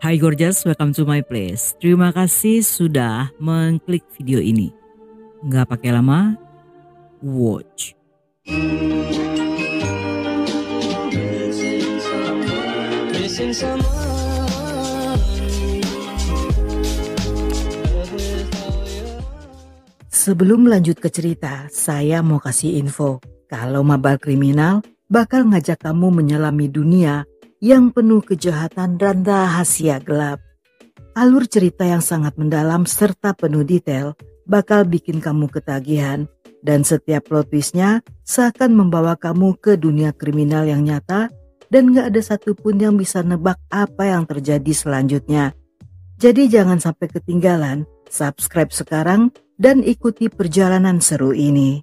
Hai gorgeous, welcome to my place. Terima kasih sudah mengklik video ini. Nggak pakai lama, watch. Sebelum lanjut ke cerita, saya mau kasih info. Kalau Mabal Kriminal bakal ngajak kamu menyelami dunia yang penuh kejahatan dan rahasia gelap. Alur cerita yang sangat mendalam serta penuh detail bakal bikin kamu ketagihan. Dan setiap plot twistnya seakan membawa kamu ke dunia kriminal yang nyata dan gak ada satupun yang bisa nebak apa yang terjadi selanjutnya. Jadi jangan sampai ketinggalan, subscribe sekarang dan ikuti perjalanan seru ini.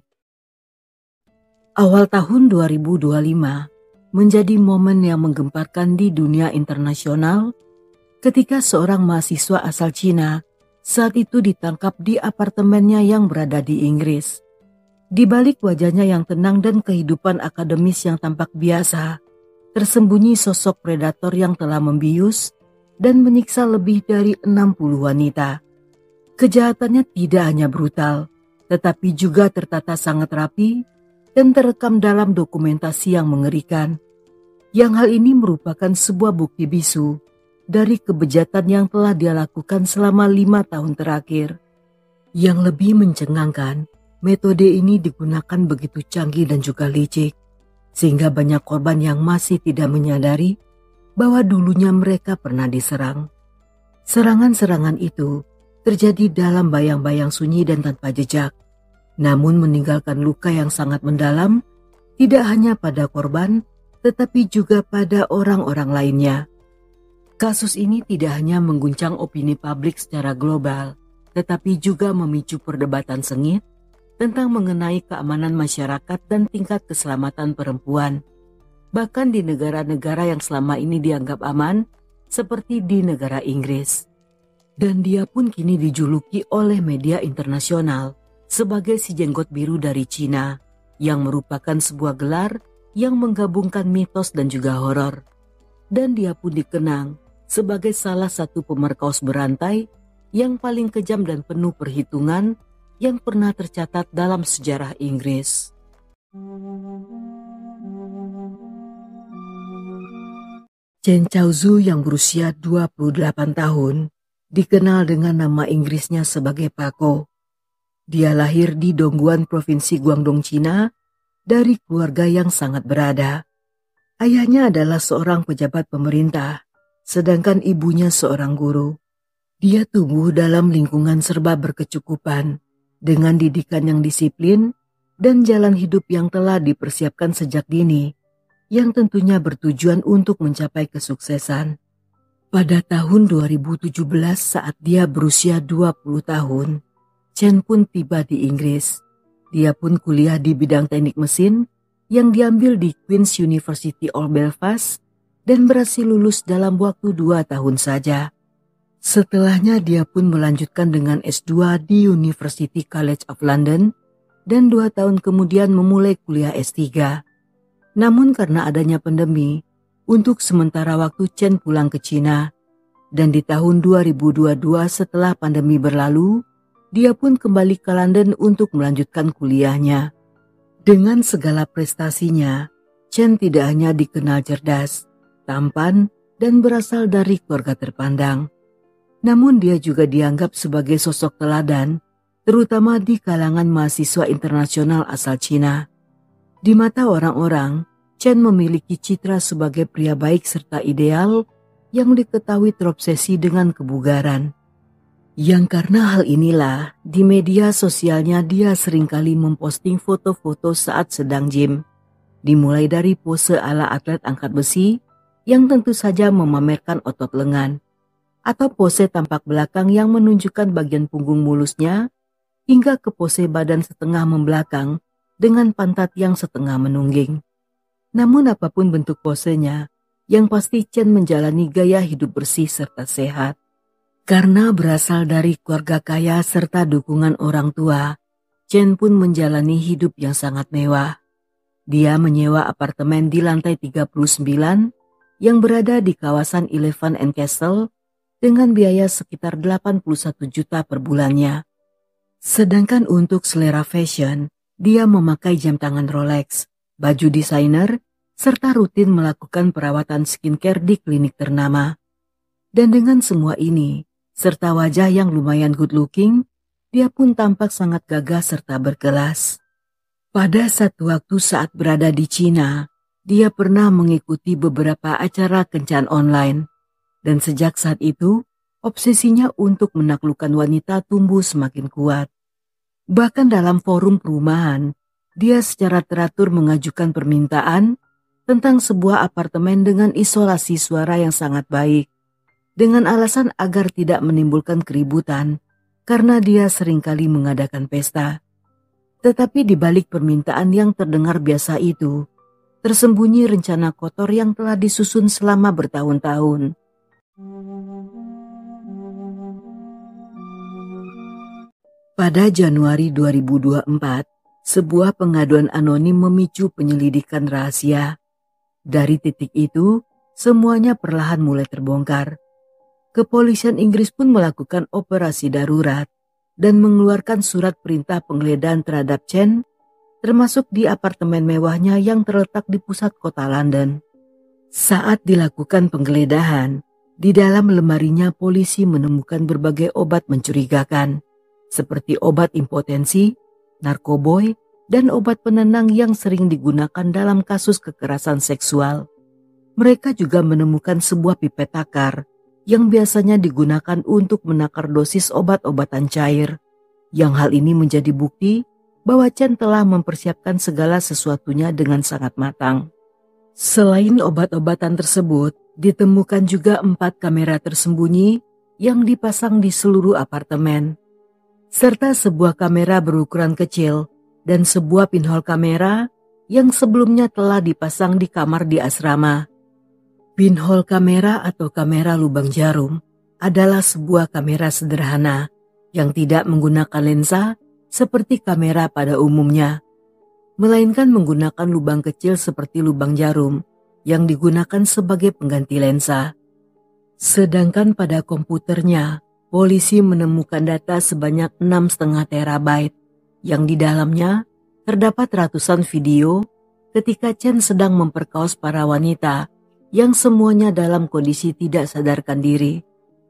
Awal tahun 2025 menjadi momen yang menggemparkan di dunia internasional ketika seorang mahasiswa asal Cina saat itu ditangkap di apartemennya yang berada di Inggris. Di balik wajahnya yang tenang dan kehidupan akademis yang tampak biasa, tersembunyi sosok predator yang telah membius dan menyiksa lebih dari 60 wanita. Kejahatannya tidak hanya brutal, tetapi juga tertata sangat rapi dan terekam dalam dokumentasi yang mengerikan. Yang hal ini merupakan sebuah bukti bisu dari kebejatan yang telah dia lakukan selama 5 tahun terakhir. Yang lebih mencengangkan, metode ini digunakan begitu canggih dan juga licik, sehingga banyak korban yang masih tidak menyadari bahwa dulunya mereka pernah diserang. Serangan-serangan itu terjadi dalam bayang-bayang sunyi dan tanpa jejak, namun meninggalkan luka yang sangat mendalam, tidak hanya pada korban, tetapi juga pada orang-orang lainnya. Kasus ini tidak hanya mengguncang opini publik secara global, tetapi juga memicu perdebatan sengit tentang mengenai keamanan masyarakat dan tingkat keselamatan perempuan. Bahkan di negara-negara yang selama ini dianggap aman, seperti di negara Inggris. Dan dia pun kini dijuluki oleh media internasional sebagai si jenggot biru dari Cina, yang merupakan sebuah gelar yang menggabungkan mitos dan juga horor. Dan dia pun dikenang sebagai salah satu pemerkos berantai yang paling kejam dan penuh perhitungan yang pernah tercatat dalam sejarah Inggris. Chen Chaozhou yang berusia 28 tahun dikenal dengan nama Inggrisnya sebagai Paco. Dia lahir di Dongguan, Provinsi Guangdong, Cina, dari keluarga yang sangat berada. Ayahnya adalah seorang pejabat pemerintah, sedangkan ibunya seorang guru. Dia tumbuh dalam lingkungan serba berkecukupan, dengan didikan yang disiplin dan jalan hidup yang telah dipersiapkan sejak dini, yang tentunya bertujuan untuk mencapai kesuksesan. Pada tahun 2017 saat dia berusia 20 tahun, Chen pun tiba di Inggris. Dia pun kuliah di bidang teknik mesin yang diambil di Queen's University of Belfast dan berhasil lulus dalam waktu 2 tahun saja. Setelahnya dia pun melanjutkan dengan S2 di University College of London dan 2 tahun kemudian memulai kuliah S3. Namun karena adanya pandemi, untuk sementara waktu Chen pulang ke Cina. Dan di tahun 2022 setelah pandemi berlalu, dia pun kembali ke London untuk melanjutkan kuliahnya. Dengan segala prestasinya, Chen tidak hanya dikenal cerdas, tampan, dan berasal dari keluarga terpandang. Namun dia juga dianggap sebagai sosok teladan, terutama di kalangan mahasiswa internasional asal Cina. Di mata orang-orang, Chen memiliki citra sebagai pria baik serta ideal yang diketahui terobsesi dengan kebugaran. Yang karena hal inilah, di media sosialnya dia seringkali memposting foto-foto saat sedang gym. Dimulai dari pose ala atlet angkat besi yang tentu saja memamerkan otot lengan, atau pose tampak belakang yang menunjukkan bagian punggung mulusnya, hingga ke pose badan setengah membelakang dengan pantat yang setengah menungging. Namun apapun bentuk posenya, yang pasti Chen menjalani gaya hidup bersih serta sehat. Karena berasal dari keluarga kaya serta dukungan orang tua, Chen pun menjalani hidup yang sangat mewah. Dia menyewa apartemen di lantai 39 yang berada di kawasan Elephant and Castle dengan biaya sekitar 81 juta per bulannya. Sedangkan untuk selera fashion, dia memakai jam tangan Rolex, baju desainer, serta rutin melakukan perawatan skincare di klinik ternama. Dan dengan semua ini, serta wajah yang lumayan good looking, dia pun tampak sangat gagah serta berkelas. Pada satu waktu saat berada di Cina, dia pernah mengikuti beberapa acara kencan online. Dan sejak saat itu, obsesinya untuk menaklukkan wanita tumbuh semakin kuat. Bahkan dalam forum perumahan, dia secara teratur mengajukan permintaan tentang sebuah apartemen dengan isolasi suara yang sangat baik, dengan alasan agar tidak menimbulkan keributan, karena dia seringkali mengadakan pesta. Tetapi di balik permintaan yang terdengar biasa itu, tersembunyi rencana kotor yang telah disusun selama bertahun-tahun. Pada Januari 2024, sebuah pengaduan anonim memicu penyelidikan rahasia. Dari titik itu, semuanya perlahan mulai terbongkar. Kepolisian Inggris pun melakukan operasi darurat dan mengeluarkan surat perintah penggeledahan terhadap Chen, termasuk di apartemen mewahnya yang terletak di pusat kota London. Saat dilakukan penggeledahan, di dalam lemarinya polisi menemukan berbagai obat mencurigakan, seperti obat impotensi, narkoboy, dan obat penenang yang sering digunakan dalam kasus kekerasan seksual. Mereka juga menemukan sebuah pipet takar yang biasanya digunakan untuk menakar dosis obat-obatan cair, yang hal ini menjadi bukti bahwa Chen telah mempersiapkan segala sesuatunya dengan sangat matang. Selain obat-obatan tersebut, ditemukan juga 4 kamera tersembunyi yang dipasang di seluruh apartemen, serta sebuah kamera berukuran kecil dan sebuah pinhole kamera yang sebelumnya telah dipasang di kamar di asrama. Pinhole kamera atau kamera lubang jarum adalah sebuah kamera sederhana yang tidak menggunakan lensa seperti kamera pada umumnya, melainkan menggunakan lubang kecil seperti lubang jarum yang digunakan sebagai pengganti lensa. Sedangkan pada komputernya, polisi menemukan data sebanyak 6,5 terabyte yang di dalamnya terdapat ratusan video ketika Chen sedang memperkaos para wanita yang semuanya dalam kondisi tidak sadarkan diri.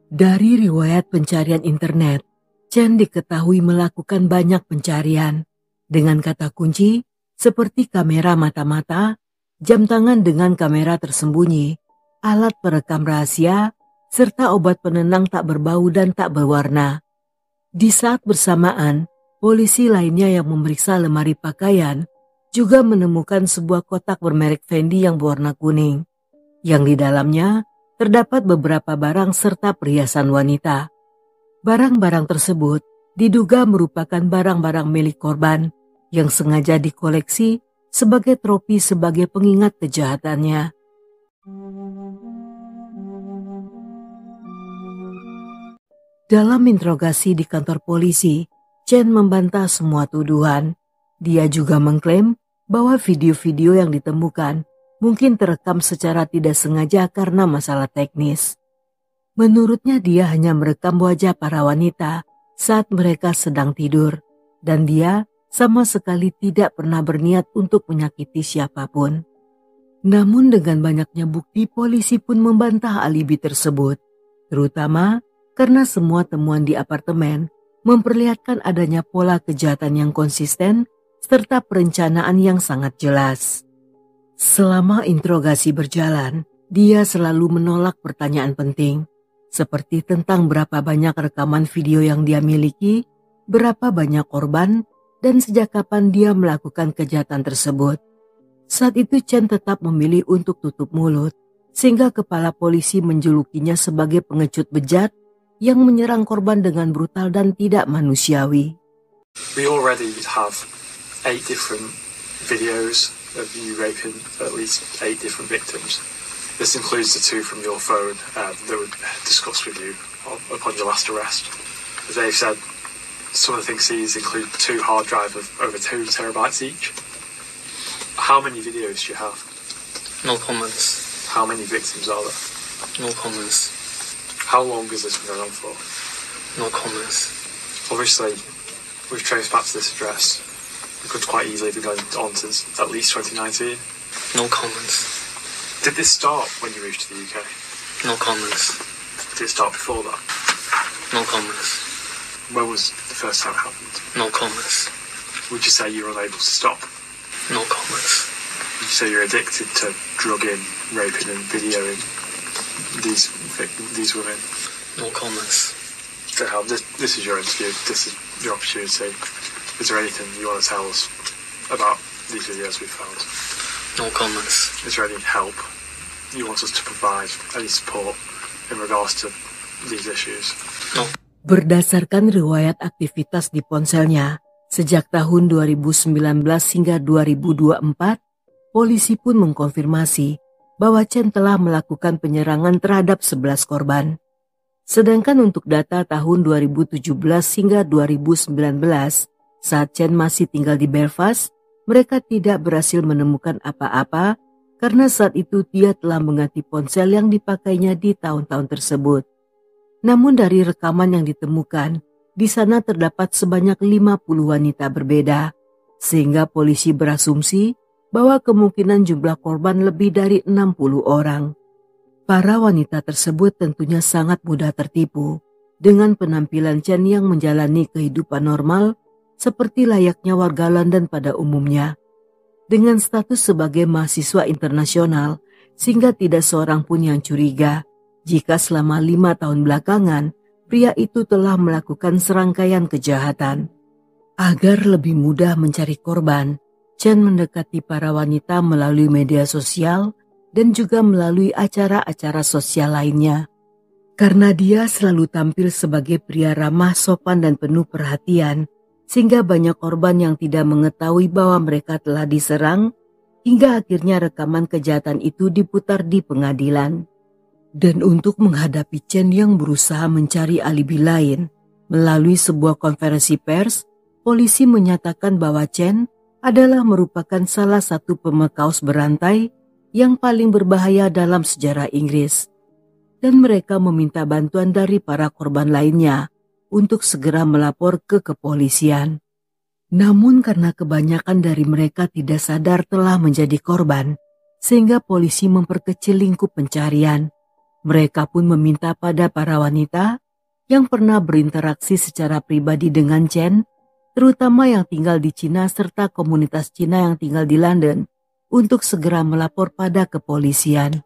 Dari riwayat pencarian internet, Chen diketahui melakukan banyak pencarian dengan kata kunci seperti kamera mata-mata, jam tangan dengan kamera tersembunyi, alat perekam rahasia, serta obat penenang tak berbau dan tak berwarna. Di saat bersamaan, polisi lainnya yang memeriksa lemari pakaian juga menemukan sebuah kotak bermerek Fendi yang berwarna kuning, yang di dalamnya terdapat beberapa barang serta perhiasan wanita. Barang-barang tersebut diduga merupakan barang-barang milik korban yang sengaja dikoleksi sebagai trofi sebagai pengingat kejahatannya. Dalam interogasi di kantor polisi, Chen membantah semua tuduhan. Dia juga mengklaim bahwa video-video yang ditemukan mungkin terekam secara tidak sengaja karena masalah teknis. Menurutnya dia hanya merekam wajah para wanita saat mereka sedang tidur, dan dia sama sekali tidak pernah berniat untuk menyakiti siapapun. Namun dengan banyaknya bukti, polisi pun membantah alibi tersebut, terutama karena semua temuan di apartemen memperlihatkan adanya pola kejahatan yang konsisten serta perencanaan yang sangat jelas. Selama interogasi berjalan, dia selalu menolak pertanyaan penting, seperti tentang berapa banyak rekaman video yang dia miliki, berapa banyak korban, dan sejak kapan dia melakukan kejahatan tersebut. Saat itu Chen tetap memilih untuk tutup mulut, sehingga kepala polisi menjulukinya sebagai pengecut bejat yang menyerang korban dengan brutal dan tidak manusiawi. We already have 8 different videos of you raping at least 8 different victims. This includes the 2 from your phone that were discussed with you upon your last arrest. As they've said, some of the things seized include 2 hard drives of over 2 terabytes each. How many videos do you have? No comments. How many victims are there? No comments. How long has this been going on for? No comments. Obviously, we've traced back to this address. It could quite easily be going on since at least 2019. No comments. Did this start when you moved to the UK? No comments. Did it start before that? No comments. When was the first time it happened? No comments. Would you say you're unable to stop? No comments. Would you say you're addicted to drugging, raping and videoing these women? No comments. So Hal, this is your interview. This is your opportunity. Is there anything you want to tell us about these videos we found? No comments. Is there any help you want us to provide, any support in regards to these issues? No. Berdasarkan riwayat aktivitas di ponselnya, sejak tahun 2019 hingga 2024, polisi pun mengkonfirmasi bahwa Chen telah melakukan penyerangan terhadap 11 korban. Sedangkan untuk data tahun 2017 hingga 2019, saat Chen masih tinggal di Belfast, mereka tidak berhasil menemukan apa-apa karena saat itu dia telah mengganti ponsel yang dipakainya di tahun-tahun tersebut. Namun dari rekaman yang ditemukan, di sana terdapat sebanyak 50 wanita berbeda, sehingga polisi berasumsi bahwa kemungkinan jumlah korban lebih dari 60 orang. Para wanita tersebut tentunya sangat mudah tertipu dengan penampilan Chen yang menjalani kehidupan normal seperti layaknya warga London pada umumnya. Dengan status sebagai mahasiswa internasional, sehingga tidak seorang pun yang curiga jika selama 5 tahun belakangan pria itu telah melakukan serangkaian kejahatan. Agar lebih mudah mencari korban, Chen mendekati para wanita melalui media sosial dan juga melalui acara-acara sosial lainnya. Karena dia selalu tampil sebagai pria ramah, sopan dan penuh perhatian, sehingga banyak korban yang tidak mengetahui bahwa mereka telah diserang, hingga akhirnya rekaman kejahatan itu diputar di pengadilan. Dan untuk menghadapi Chen yang berusaha mencari alibi lain, melalui sebuah konferensi pers, polisi menyatakan bahwa Chen adalah merupakan salah satu pemekaus berantai yang paling berbahaya dalam sejarah Inggris. Dan mereka meminta bantuan dari para korban lainnya untuk segera melapor ke kepolisian. Namun karena kebanyakan dari mereka tidak sadar telah menjadi korban, sehingga polisi memperkecil lingkup pencarian. Mereka pun meminta pada para wanita yang pernah berinteraksi secara pribadi dengan Chen, terutama yang tinggal di Cina serta komunitas Cina yang tinggal di London, untuk segera melapor pada kepolisian.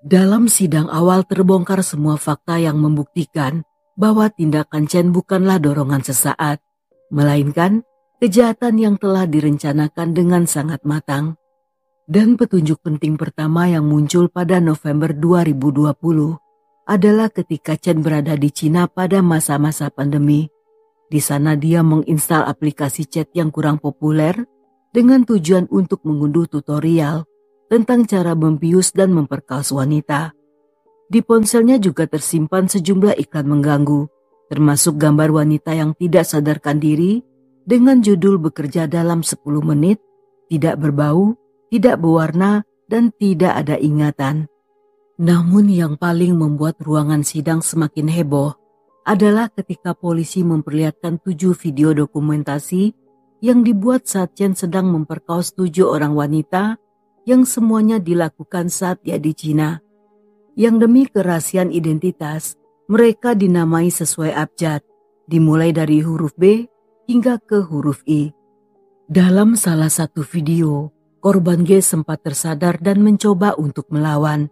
Dalam sidang awal terbongkar semua fakta yang membuktikan bahwa tindakan Chen bukanlah dorongan sesaat, melainkan kejahatan yang telah direncanakan dengan sangat matang. Dan petunjuk penting pertama yang muncul pada November 2020 adalah ketika Chen berada di Cina pada masa-masa pandemi. Di sana dia menginstal aplikasi chat yang kurang populer dengan tujuan untuk mengunduh tutorial tentang cara membius dan memperkaos wanita. Di ponselnya juga tersimpan sejumlah iklan mengganggu, termasuk gambar wanita yang tidak sadarkan diri dengan judul bekerja dalam 10 menit, tidak berbau, tidak berwarna, dan tidak ada ingatan. Namun yang paling membuat ruangan sidang semakin heboh adalah ketika polisi memperlihatkan 7 video dokumentasi yang dibuat saat Chen sedang memperkaos 7 orang wanita yang semuanya dilakukan saat dia di Cina. Yang demi kerahasiaan identitas, mereka dinamai sesuai abjad, dimulai dari huruf B hingga ke huruf I. Dalam salah satu video, korban G sempat tersadar dan mencoba untuk melawan.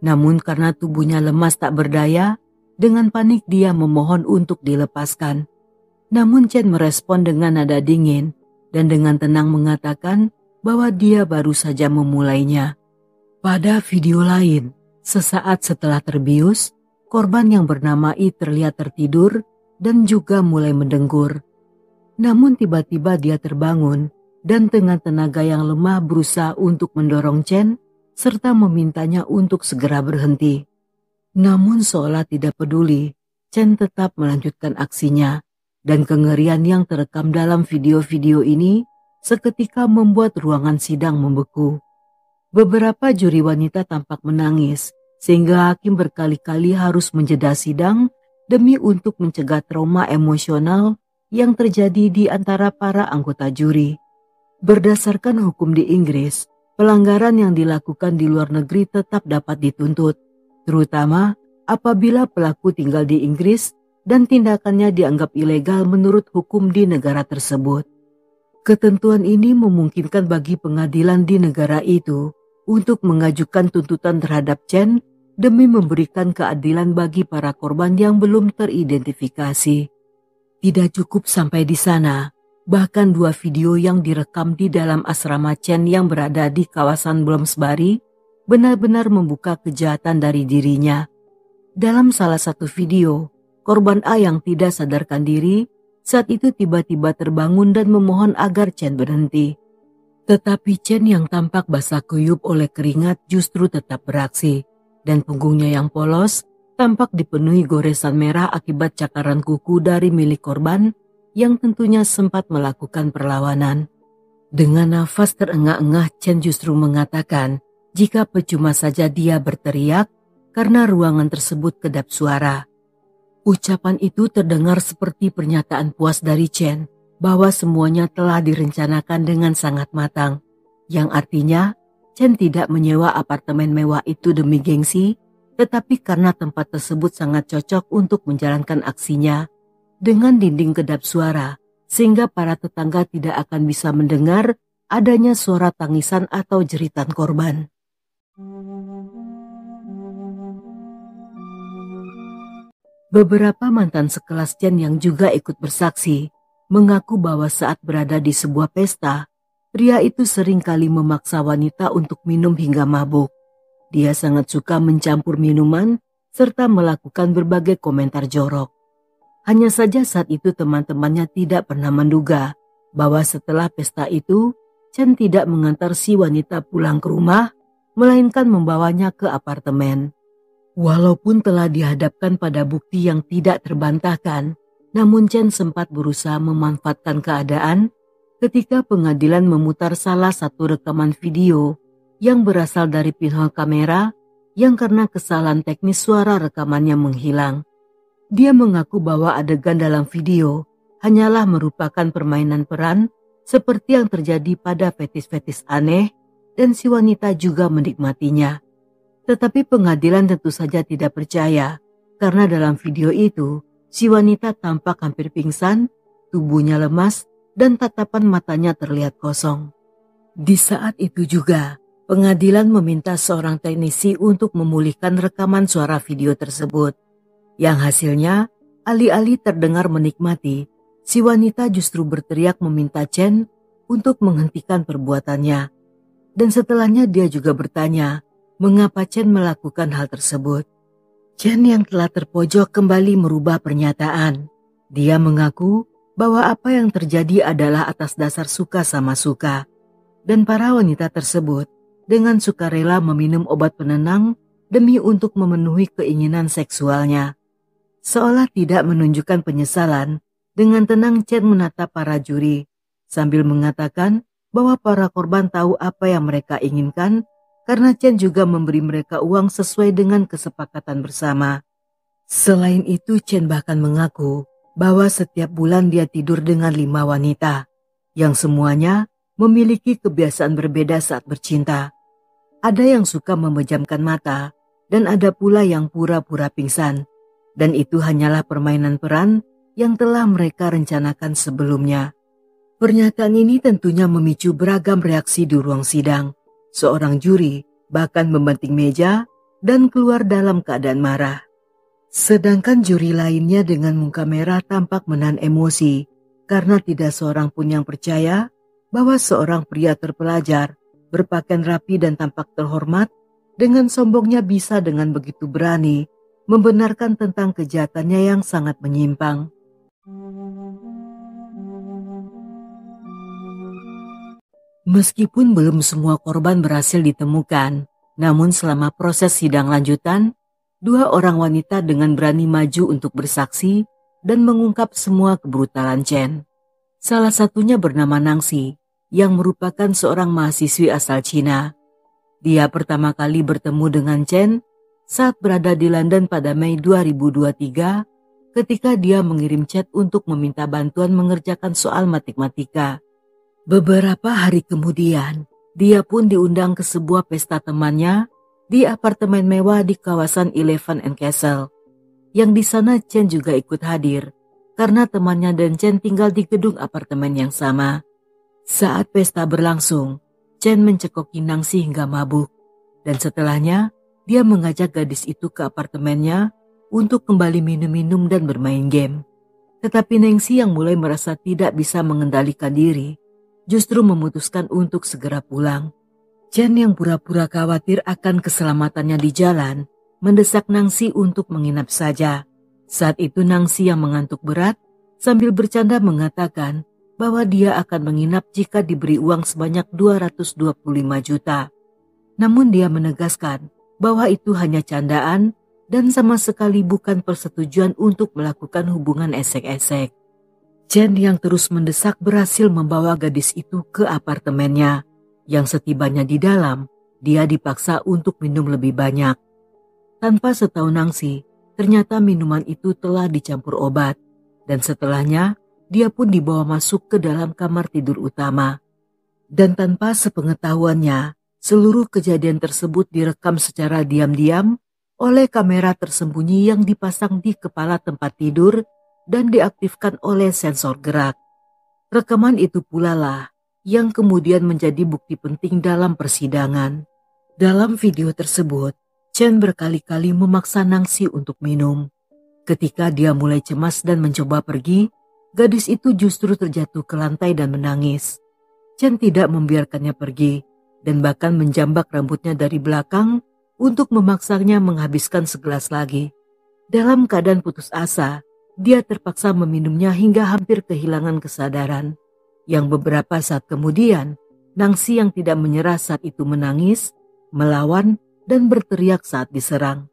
Namun karena tubuhnya lemas tak berdaya, dengan panik dia memohon untuk dilepaskan. Namun Chen merespon dengan nada dingin dan dengan tenang mengatakan bahwa dia baru saja memulainya. Pada video lain, sesaat setelah terbius, korban yang bernama I terlihat tertidur dan juga mulai mendengkur. Namun tiba-tiba dia terbangun dan dengan tenaga yang lemah berusaha untuk mendorong Chen serta memintanya untuk segera berhenti. Namun seolah tidak peduli, Chen tetap melanjutkan aksinya dan kengerian yang terekam dalam video-video ini seketika membuat ruangan sidang membeku. Beberapa juri wanita tampak menangis, sehingga hakim berkali-kali harus menjeda sidang demi untuk mencegah trauma emosional yang terjadi di antara para anggota juri. Berdasarkan hukum di Inggris, pelanggaran yang dilakukan di luar negeri tetap dapat dituntut, terutama apabila pelaku tinggal di Inggris dan tindakannya dianggap ilegal menurut hukum di negara tersebut. Ketentuan ini memungkinkan bagi pengadilan di negara itu untuk mengajukan tuntutan terhadap Chen demi memberikan keadilan bagi para korban yang belum teridentifikasi. Tidak cukup sampai di sana, bahkan 2 video yang direkam di dalam asrama Chen yang berada di kawasan Bloomsbury benar-benar membuka kejahatan dari dirinya. Dalam salah satu video, korban A yang tidak sadarkan diri saat itu tiba-tiba terbangun dan memohon agar Chen berhenti. Tetapi Chen yang tampak basah kuyup oleh keringat justru tetap beraksi, dan punggungnya yang polos tampak dipenuhi goresan merah akibat cakaran kuku dari milik korban yang tentunya sempat melakukan perlawanan. Dengan nafas terengah-engah, Chen justru mengatakan jika percuma saja dia berteriak karena ruangan tersebut kedap suara. Ucapan itu terdengar seperti pernyataan puas dari Chen bahwa semuanya telah direncanakan dengan sangat matang, yang artinya Chen tidak menyewa apartemen mewah itu demi gengsi, tetapi karena tempat tersebut sangat cocok untuk menjalankan aksinya dengan dinding kedap suara, sehingga para tetangga tidak akan bisa mendengar adanya suara tangisan atau jeritan korban. Beberapa mantan sekelas Chen yang juga ikut bersaksi mengaku bahwa saat berada di sebuah pesta, pria itu seringkali memaksa wanita untuk minum hingga mabuk. Dia sangat suka mencampur minuman serta melakukan berbagai komentar jorok. Hanya saja saat itu teman-temannya tidak pernah menduga bahwa setelah pesta itu, Chen tidak mengantar si wanita pulang ke rumah, melainkan membawanya ke apartemen. Walaupun telah dihadapkan pada bukti yang tidak terbantahkan, namun Chen sempat berusaha memanfaatkan keadaan ketika pengadilan memutar salah satu rekaman video yang berasal dari pinhole kamera yang karena kesalahan teknis suara rekamannya menghilang. Dia mengaku bahwa adegan dalam video hanyalah merupakan permainan peran seperti yang terjadi pada fetis-fetis aneh dan si wanita juga menikmatinya. Tetapi pengadilan tentu saja tidak percaya karena dalam video itu si wanita tampak hampir pingsan, tubuhnya lemas, dan tatapan matanya terlihat kosong. Di saat itu juga, pengadilan meminta seorang teknisi untuk memulihkan rekaman suara video tersebut. Yang hasilnya, alih-alih terdengar menikmati, si wanita justru berteriak meminta Chen untuk menghentikan perbuatannya. Dan setelahnya dia juga bertanya, mengapa Chen melakukan hal tersebut. Chen yang telah terpojok kembali merubah pernyataan. Dia mengaku bahwa apa yang terjadi adalah atas dasar suka sama suka. Dan para wanita tersebut dengan sukarela meminum obat penenang demi untuk memenuhi keinginan seksualnya. Seolah tidak menunjukkan penyesalan, dengan tenang Chen menatap para juri, sambil mengatakan bahwa para korban tahu apa yang mereka inginkan, karena Chen juga memberi mereka uang sesuai dengan kesepakatan bersama. Selain itu, Chen bahkan mengaku bahwa setiap bulan dia tidur dengan 5 wanita, yang semuanya memiliki kebiasaan berbeda saat bercinta. Ada yang suka memejamkan mata, dan ada pula yang pura-pura pingsan. Dan itu hanyalah permainan peran yang telah mereka rencanakan sebelumnya. Pernyataan ini tentunya memicu beragam reaksi di ruang sidang. Seorang juri bahkan membanting meja dan keluar dalam keadaan marah. Sedangkan juri lainnya dengan muka merah tampak menahan emosi karena tidak seorang pun yang percaya bahwa seorang pria terpelajar, berpakaian rapi dan tampak terhormat, dengan sombongnya bisa dengan begitu berani membenarkan tentang kejahatannya yang sangat menyimpang. Meskipun belum semua korban berhasil ditemukan, namun selama proses sidang lanjutan, 2 orang wanita dengan berani maju untuk bersaksi dan mengungkap semua kebrutalan Chen. Salah satunya bernama Nangxi, yang merupakan seorang mahasiswi asal Cina. Dia pertama kali bertemu dengan Chen saat berada di London pada Mei 2023 ketika dia mengirim chat untuk meminta bantuan mengerjakan soal matematika. Beberapa hari kemudian, dia pun diundang ke sebuah pesta temannya di apartemen mewah di kawasan Elephant and Castle. Yang di sana Chen juga ikut hadir karena temannya dan Chen tinggal di gedung apartemen yang sama. Saat pesta berlangsung, Chen mencekoki Nangsi hingga mabuk, dan setelahnya dia mengajak gadis itu ke apartemennya untuk kembali minum-minum dan bermain game. Tetapi Nangsi yang mulai merasa tidak bisa mengendalikan diri, justru memutuskan untuk segera pulang. Chen yang pura-pura khawatir akan keselamatannya di jalan, mendesak Nangsi untuk menginap saja. Saat itu Nangsi yang mengantuk berat sambil bercanda mengatakan bahwa dia akan menginap jika diberi uang sebanyak 225 juta. Namun dia menegaskan bahwa itu hanya candaan dan sama sekali bukan persetujuan untuk melakukan hubungan esek-esek. Chen yang terus mendesak berhasil membawa gadis itu ke apartemennya. Yang setibanya di dalam, dia dipaksa untuk minum lebih banyak. Tanpa setahu Nangsi, ternyata minuman itu telah dicampur obat, dan setelahnya dia pun dibawa masuk ke dalam kamar tidur utama. Dan tanpa sepengetahuannya, seluruh kejadian tersebut direkam secara diam-diam oleh kamera tersembunyi yang dipasang di kepala tempat tidur dan diaktifkan oleh sensor gerak. Rekaman itu pula lah yang kemudian menjadi bukti penting dalam persidangan. Dalam video tersebut, Chen berkali-kali memaksa Nangsi untuk minum. Ketika dia mulai cemas dan mencoba pergi, gadis itu justru terjatuh ke lantai dan menangis. Chen tidak membiarkannya pergi dan bahkan menjambak rambutnya dari belakang untuk memaksanya menghabiskan segelas lagi. Dalam keadaan putus asa, dia terpaksa meminumnya hingga hampir kehilangan kesadaran. Yang beberapa saat kemudian, Nangsi yang tidak menyerah saat itu menangis, melawan, dan berteriak saat diserang.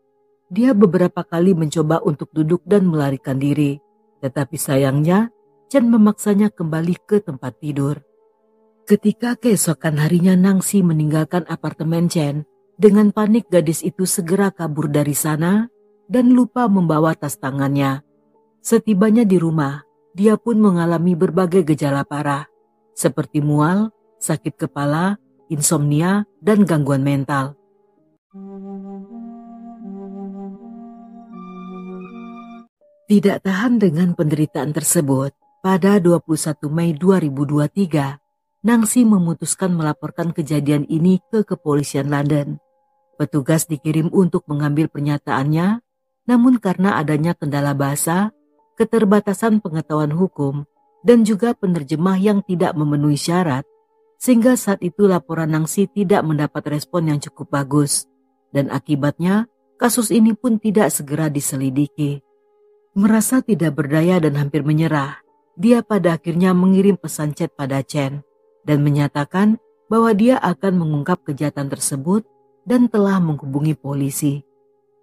Dia beberapa kali mencoba untuk duduk dan melarikan diri. Tetapi sayangnya, Chen memaksanya kembali ke tempat tidur. Ketika keesokan harinya Nangsi meninggalkan apartemen Chen, dengan panik gadis itu segera kabur dari sana dan lupa membawa tas tangannya. Setibanya di rumah, dia pun mengalami berbagai gejala parah, seperti mual, sakit kepala, insomnia, dan gangguan mental. Tidak tahan dengan penderitaan tersebut, pada 21 Mei 2023, Nangsi memutuskan melaporkan kejadian ini ke kepolisian London. Petugas dikirim untuk mengambil pernyataannya, namun karena adanya kendala bahasa, keterbatasan pengetahuan hukum, dan juga penerjemah yang tidak memenuhi syarat, sehingga saat itu laporan Nangsi tidak mendapat respon yang cukup bagus, dan akibatnya kasus ini pun tidak segera diselidiki. Merasa tidak berdaya dan hampir menyerah, dia pada akhirnya mengirim pesan chat pada Chen dan menyatakan bahwa dia akan mengungkap kejahatan tersebut dan telah menghubungi polisi.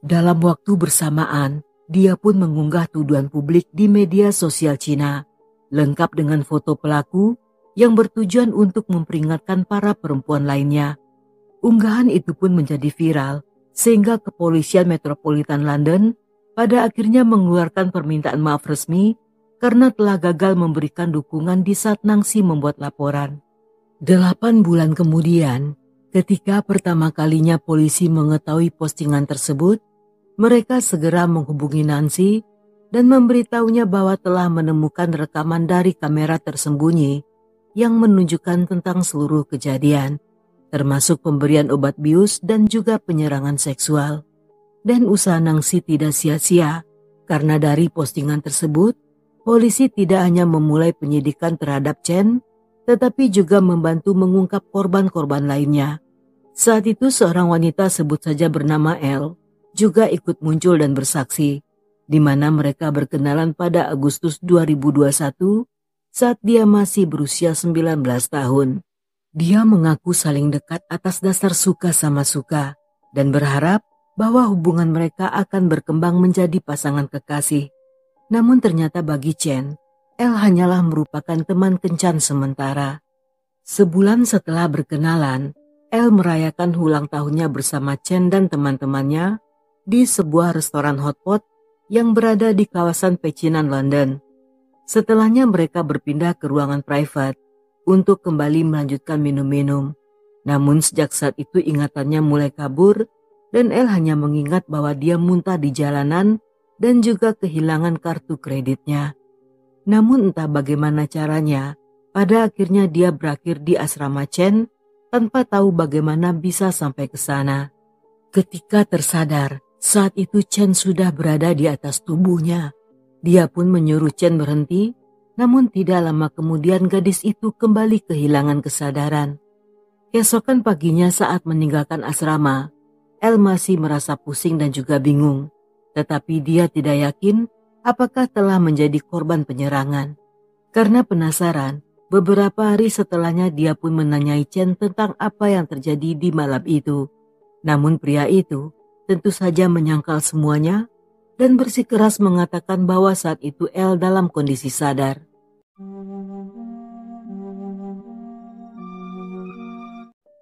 Dalam waktu bersamaan, dia pun mengunggah tuduhan publik di media sosial Cina, lengkap dengan foto pelaku yang bertujuan untuk memperingatkan para perempuan lainnya. Unggahan itu pun menjadi viral, sehingga kepolisian Metropolitan London pada akhirnya mengeluarkan permintaan maaf resmi karena telah gagal memberikan dukungan di saat Nangsi membuat laporan. 8 bulan kemudian, ketika pertama kalinya polisi mengetahui postingan tersebut, mereka segera menghubungi Nangsi dan memberitahunya bahwa telah menemukan rekaman dari kamera tersembunyi yang menunjukkan tentang seluruh kejadian, termasuk pemberian obat bius dan juga penyerangan seksual. Dan usaha Nangsi tidak sia-sia, karena dari postingan tersebut, polisi tidak hanya memulai penyidikan terhadap Chen, tetapi juga membantu mengungkap korban-korban lainnya. Saat itu seorang wanita sebut saja bernama Elle, juga ikut muncul dan bersaksi, di mana mereka berkenalan pada Agustus 2021 saat dia masih berusia 19 tahun. Dia mengaku saling dekat atas dasar suka sama suka dan berharap bahwa hubungan mereka akan berkembang menjadi pasangan kekasih. Namun ternyata bagi Chen, Elle hanyalah merupakan teman kencan sementara. Sebulan setelah berkenalan, El merayakan ulang tahunnya bersama Chen dan teman-temannya di sebuah restoran hotpot yang berada di kawasan pecinan London. Setelahnya mereka berpindah ke ruangan private untuk kembali melanjutkan minum-minum. Namun sejak saat itu ingatannya mulai kabur dan El hanya mengingat bahwa dia muntah di jalanan dan juga kehilangan kartu kreditnya. Namun entah bagaimana caranya, pada akhirnya dia berakhir di asrama Chen tanpa tahu bagaimana bisa sampai ke sana. Ketika tersadar, saat itu Chen sudah berada di atas tubuhnya. Dia pun menyuruh Chen berhenti, namun tidak lama kemudian gadis itu kembali kehilangan kesadaran. Keesokan paginya saat meninggalkan asrama, El masih merasa pusing dan juga bingung. Tetapi dia tidak yakin apakah telah menjadi korban penyerangan. Karena penasaran, beberapa hari setelahnya dia pun menanyai Chen tentang apa yang terjadi di malam itu. Namun pria itu tentu saja menyangkal semuanya dan bersikeras mengatakan bahwa saat itu El dalam kondisi sadar.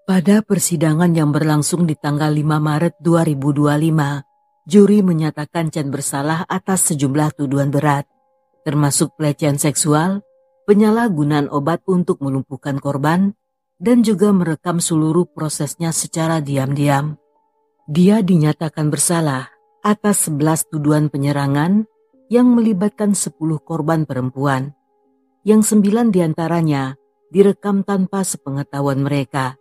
Pada persidangan yang berlangsung di tanggal 5 Maret 2025, juri menyatakan Chen bersalah atas sejumlah tuduhan berat, termasuk pelecehan seksual, penyalahgunaan obat untuk melumpuhkan korban, dan juga merekam seluruh prosesnya secara diam-diam. Dia dinyatakan bersalah atas 11 tuduhan penyerangan yang melibatkan 10 korban perempuan, yang 9 diantaranya direkam tanpa sepengetahuan mereka.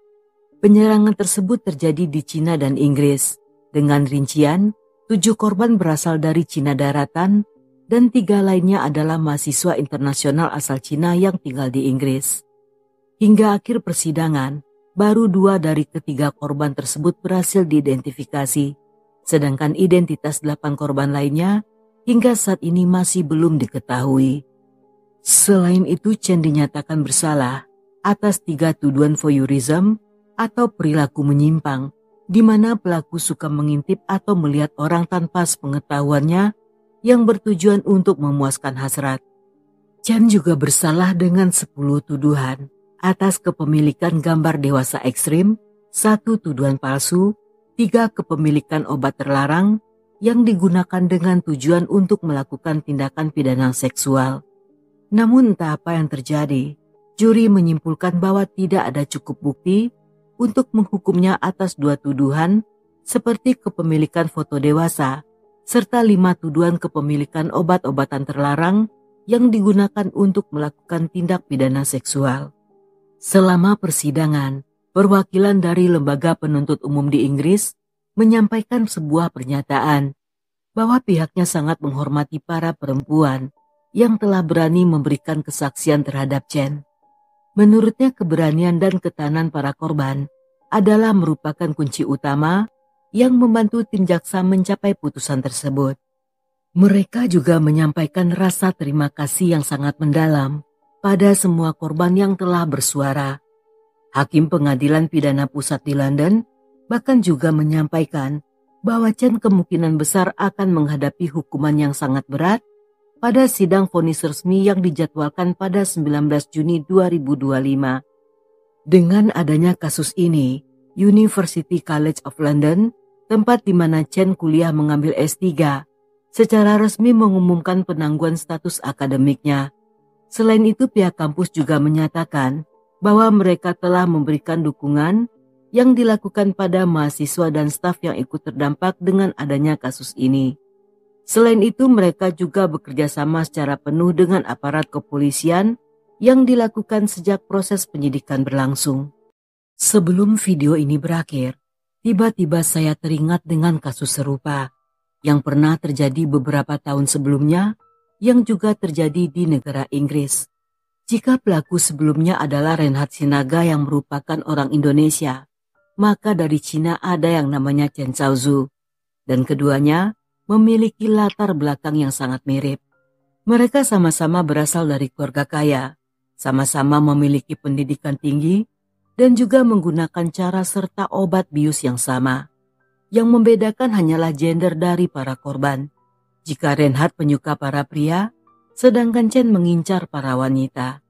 Penyerangan tersebut terjadi di Cina dan Inggris, dengan rincian 7 korban berasal dari Cina daratan dan 3 lainnya adalah mahasiswa internasional asal Cina yang tinggal di Inggris. Hingga akhir persidangan, baru 2 dari ketiga korban tersebut berhasil diidentifikasi, sedangkan identitas 8 korban lainnya hingga saat ini masih belum diketahui. Selain itu, Chen dinyatakan bersalah atas 3 tuduhan voyeurism atau perilaku menyimpang, di mana pelaku suka mengintip atau melihat orang tanpa sepengetahuannya yang bertujuan untuk memuaskan hasrat. Chen juga bersalah dengan 10 tuduhan atas kepemilikan gambar dewasa ekstrim, 1 tuduhan palsu, 3 kepemilikan obat terlarang yang digunakan dengan tujuan untuk melakukan tindakan pidana seksual. Namun entah apa yang terjadi, juri menyimpulkan bahwa tidak ada cukup bukti untuk menghukumnya atas 2 tuduhan seperti kepemilikan foto dewasa serta 5 tuduhan kepemilikan obat-obatan terlarang yang digunakan untuk melakukan tindak pidana seksual. Selama persidangan, perwakilan dari Lembaga Penuntut Umum di Inggris menyampaikan sebuah pernyataan bahwa pihaknya sangat menghormati para perempuan yang telah berani memberikan kesaksian terhadap Chen. Menurutnya keberanian dan ketahanan para korban adalah merupakan kunci utama yang membantu tim jaksa mencapai putusan tersebut. Mereka juga menyampaikan rasa terima kasih yang sangat mendalam pada semua korban yang telah bersuara. Hakim Pengadilan Pidana Pusat di London bahkan juga menyampaikan bahwa Chen kemungkinan besar akan menghadapi hukuman yang sangat berat pada sidang vonis resmi yang dijadwalkan pada 19 Juni 2025. Dengan adanya kasus ini, University College of London, tempat di mana Chen kuliah mengambil S3, secara resmi mengumumkan penangguhan status akademiknya. Selain itu, pihak kampus juga menyatakan bahwa mereka telah memberikan dukungan yang dilakukan pada mahasiswa dan staf yang ikut terdampak dengan adanya kasus ini. Selain itu, mereka juga bekerja sama secara penuh dengan aparat kepolisian yang dilakukan sejak proses penyidikan berlangsung. Sebelum video ini berakhir, tiba-tiba saya teringat dengan kasus serupa yang pernah terjadi beberapa tahun sebelumnya yang juga terjadi di negara Inggris. Jika pelaku sebelumnya adalah Reinhard Sinaga yang merupakan orang Indonesia, maka dari Cina ada yang namanya Chen Chaozhou, dan keduanya memiliki latar belakang yang sangat mirip. Mereka sama-sama berasal dari keluarga kaya, sama-sama memiliki pendidikan tinggi, dan juga menggunakan cara serta obat bius yang sama. Yang membedakan hanyalah gender dari para korban. Jika Reinhard penyuka para pria, sedangkan Chen mengincar para wanita.